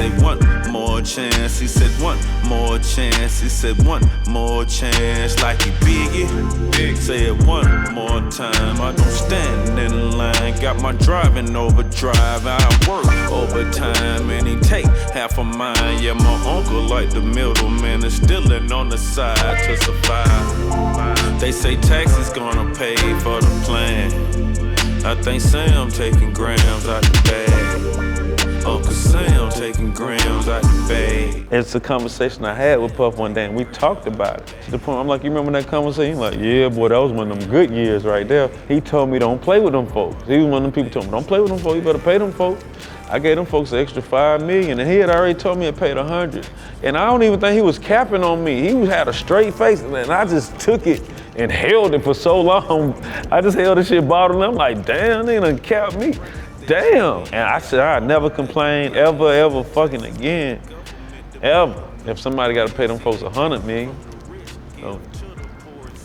say one more chance. He said one more chance. He said one more chance. Like he big, say it one more time. I don't stand in line, got my driving overdrive. I work overtime and he take half of mine. Yeah, my uncle like the middleman is stealing on the side to survive. They say taxes gonna pay for the plan. I think Sam taking grams out the bag. Uncle Sam taking grams out the bag. It's a conversation I had with Puff one day and we talked about it. To the point I'm like, you remember that conversation? He's like, yeah, boy, that was one of them good years right there. He told me don't play with them folks. He was one of them people told me, don't play with them folks, you better pay them folks. I gave them folks an extra $5 million and he had already told me I paid 100. And I don't even think he was capping on me. He had a straight face and I just took it and held it for so long. I just held this shit bottled up. I'm like, damn, they done capped me. Damn. And I said, I'd never complain ever fucking again. Ever. If somebody gotta pay them folks $100 million. So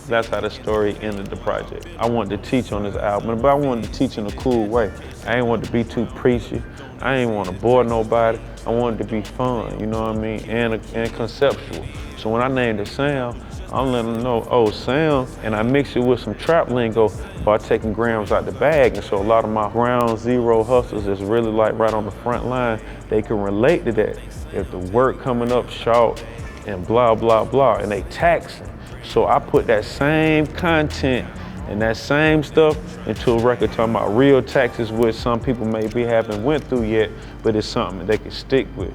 that's how the story ended the project. I wanted to teach on this album, but I wanted to teach in a cool way. I ain't want to be too preachy. I ain't want to bore nobody. I wanted to be fun, you know what I mean, and conceptual. So when I named it Sam, I'm letting them know, oh, Sam, and I mix it with some trap lingo by taking grams out the bag. And so a lot of my ground zero hustlers is really like right on the front line. They can relate to that. If the work coming up short and blah, blah, blah, and they taxing. So I put that same content and that same stuff into a record talking about real taxes, which some people maybe haven't went through yet, but it's something that they can stick with.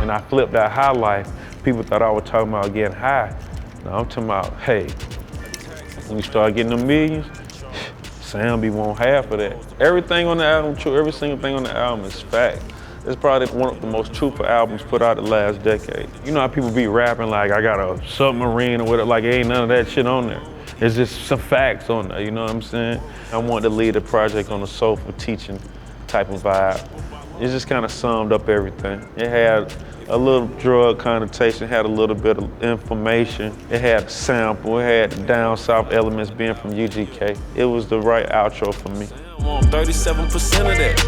And I flipped that high life. People thought I was talking about getting high. No, I'm talking about, hey, when you start getting them millions, Sam be want half of that. Everything on the album, true, every single thing on the album is fact. It's probably one of the most truthful albums put out the last decade. You know how people be rapping like, I got a submarine or whatever, like ain't none of that shit on there. It's just some facts on there, you know what I'm saying? I wanted to lead a project on a soulful teaching type of vibe. It just kind of summed up everything. It had a little drug connotation, had a little bit of information. It had a sample, it had the down south elements being from UGK. It was the right outro for me. I want 37% of that.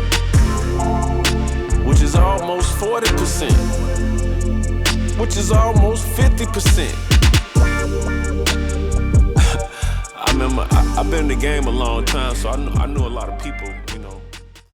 Which is almost 40%, which is almost 50%. I remember, I've been in the game a long time, so I knew a lot of people